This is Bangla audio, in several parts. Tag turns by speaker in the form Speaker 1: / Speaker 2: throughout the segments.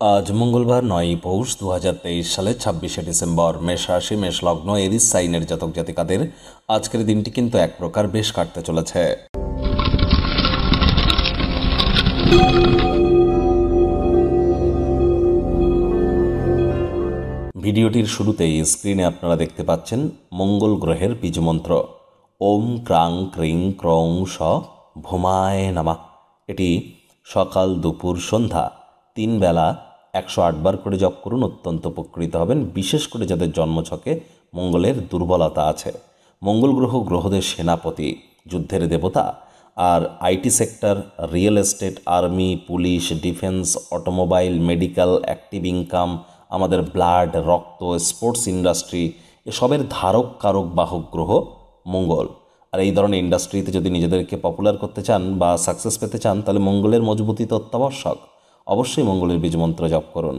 Speaker 1: আজ মঙ্গলবার 9 পৌষ 2023 সালে 26শে ডিসেম্বর। মেষ রাশি, মেষ লগ্ন, এরিস সাইনের জাতক জাতিকাদের আজকের দিনটি কিন্তু এক প্রকার বেশ কাটতে চলেছে। ভিডিওটির শুরুতেই স্ক্রিনে আপনারা দেখতে পাচ্ছেন মঙ্গল গ্রহের বীজমন্ত্র ওম ক্রাং ক্রিং ক্রং স ভূমায় নামা। এটি সকাল, দুপুর, সন্ধ্যা 3 বেলা 108 বার করে জপ করুন, অত্যন্ত উপকৃত হবেন। বিশেষ করে যাদের জন্মছকে মঙ্গলের দুর্বলতা আছে। মঙ্গল গ্রহ গ্রহদের সেনাপতি, যুদ্ধের দেবতা, আর IT sector, real estate, army, police, defence, automobile, medical, active income, আমাদের ব্লাড, রক্ত, স্পোর্টস ইন্ডাস্ট্রি, এসবের ধারক কারক বাহক গ্রহ মঙ্গল। আর এই ধরনের ইন্ডাস্ট্রিতে যদি নিজেদেরকে পপুলার করতে চান বা সাকসেস পেতে চান, তাহলে মঙ্গলের মজবুতি তো অত্যাবশ্যক। অবশ্যই মঙ্গলের বীজমন্ত্র জপ করুন।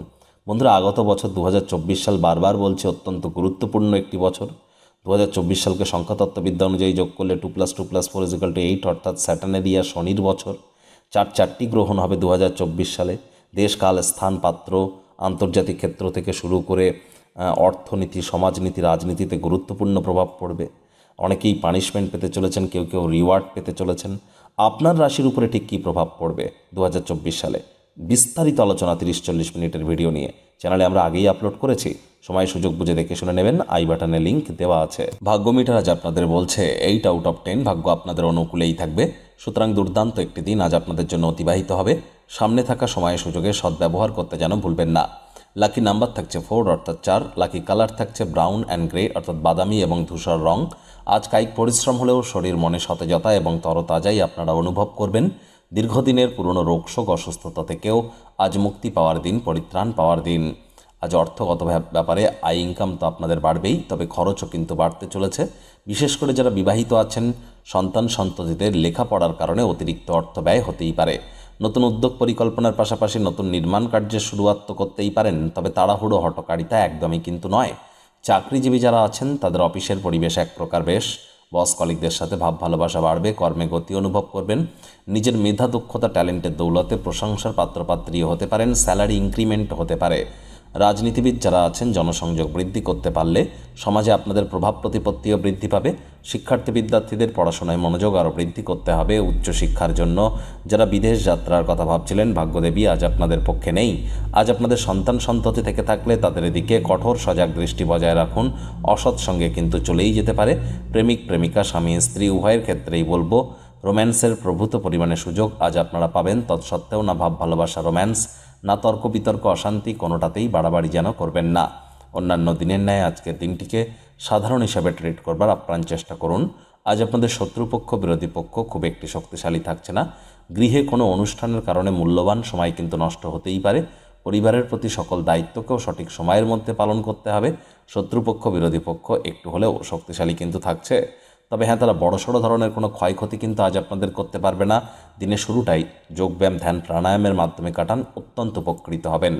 Speaker 1: বন্ধুরা, আগত বছর 2024 সাল বারবার বলছে অত্যন্ত গুরুত্বপূর্ণ একটি বছর। 2024 সালকে সংখ্যাতত্ত্ববিদ্যা অনুযায়ী যোগ করলে 2+2+4 = 8, অর্থাৎ স্যাটার্নের ইয়ার, শনির বছর। চারটি গ্রহণ হবে 2024 সালে। দেশ, কাল, স্থান, পাত্র, আন্তর্জাতিক ক্ষেত্র থেকে শুরু করে অর্থনীতি, সমাজনীতি, রাজনীতিতে গুরুত্বপূর্ণ প্রভাব পড়বে। অনেকেই পানিশমেন্ট পেতে চলেছেন, কেউ কেউ রিওয়ার্ড পেতে চলেছেন। আপনার রাশির উপরে ঠিক কী প্রভাব পড়বে 2024 সালে, বিস্তারিত আলোচনা 30-40 মিনিটের ভিডিও নিয়ে চ্যানেলে আমরা আগেই আপলোড করেছি। সময় সুযোগ বুঝে দেখে শুনে নেবেন, আই বাটনে লিঙ্ক দেওয়া আছে। ভাগ্য মিটার আজ আপনাদের বলছে 8 আউট অফ 10 ভাগ্য আপনাদের অনুকূলেই থাকবে। সুতরাং দুর্দান্ত একটি দিন আজ আপনাদের জন্য অতিবাহিত হবে। সামনে থাকা সময় সুযোগের সদ্ব্যবহার করতে যেন ভুলবেন না। লাকি নাম্বার থাকছে 4 অর্থাৎ 4। লাকি কালার থাকছে ব্রাউন অ্যান্ড গ্রে অর্থাৎ বাদামি এবং ধূসর রং। আজ কায়িক পরিশ্রম হলেও শরীর মনে সতেজতা এবং তরতাজাই আপনারা অনুভব করবেন। দীর্ঘদিনের পুরনো রোগশোক, অসুস্থতা থেকেও আজ মুক্তি পাওয়ার দিন, পরিত্রাণ পাওয়ার দিন। আজ অর্থগত ব্যাপারে আয় ইনকাম তো আপনাদের বাড়বেই, তবে খরচও কিন্তু বাড়তে চলেছে। বিশেষ করে যারা বিবাহিত আছেন, সন্তান সন্ততিদের লেখাপড়ার কারণে অতিরিক্ত অর্থ ব্যয় হতেই পারে। নতুন উদ্যোগ পরিকল্পনার পাশাপাশি নতুন নির্মাণ কার্যের শুরুয়াত তো করতেই পারেন, তবে তাড়াহুড়ো হঠকারিতা একদমই কিন্তু নয়। চাকরিজীবী যারা আছেন তাদের অফিসের পরিবেশ এক প্রকার বেশ। বস কলিগদের সাথে ভাব ভালোবাসা বাড়বে, কর্মে গতি অনুভব করবেন। নিজের মেধা, দক্ষতা, ট্যালেন্টের দৌলতে প্রশংসার পাত্রপাত্রী হতে পারেন। স্যালারি ইনক্রিমেন্ট হতে পারে। রাজনীতিবিদ যারা আছেন জনসংযোগ বৃদ্ধি করতে পারলে সমাজে আপনাদের প্রভাব প্রতিপত্তিও বৃদ্ধি পাবে। শিক্ষার্থী বিদ্যার্থীদের পড়াশোনায় মনোযোগ আরও বৃদ্ধি করতে হবে উচ্চশিক্ষার জন্য। যারা বিদেশ যাত্রার কথা ভাবছিলেন, ভাগ্যদেবী আজ আপনাদের পক্ষে নেই। আজ আপনাদের সন্তান সন্ততি থেকে থাকলে তাদের দিকে কঠোর সজাগ দৃষ্টি বজায় রাখুন। অসৎ সঙ্গে কিন্তু চলেই যেতে পারে। প্রেমিক প্রেমিকা, স্বামী স্ত্রী উভয়ের ক্ষেত্রেই বলবো রোম্যান্সের প্রভূত পরিমাণে সুযোগ আজ আপনারা পাবেন। তৎসত্ত্বেও না ভাব ভালোবাসা, রোম্যান্স, না তর্ক বিতর্ক, অশান্তি, কোনোটাতেই বাড়াবাড়ি যেন করবেন না। অন্যান্য দিনের ন্যায় আজকের দিনটিকে সাধারণ হিসাবে ট্রিট করবার আপ্রাণ চেষ্টা করুন। আজ আপনাদের শত্রুপক্ষ, বিরোধী পক্ষ খুব একটি শক্তিশালী থাকছে না। গৃহে কোনো অনুষ্ঠানের কারণে মূল্যবান সময় কিন্তু নষ্ট হতেই পারে। পরিবারের প্রতি সকল দায়িত্বকেও সঠিক সময়ের মধ্যে পালন করতে হবে। শত্রুপক্ষ, বিরোধী পক্ষ একটু হলেও শক্তিশালী কিন্তু থাকছে। তবে হ্যাঁ, তারা বড়সড় ধরনের কোনো ক্ষয়ক্ষতি কিন্তু আজ আপনাদের করতে পারবে না। দিনের শুরুটাই যোগব্যায়াম, ধ্যান, প্রাণায়ামের মাধ্যমে কাটান, অত্যন্ত উপকৃত হবেন।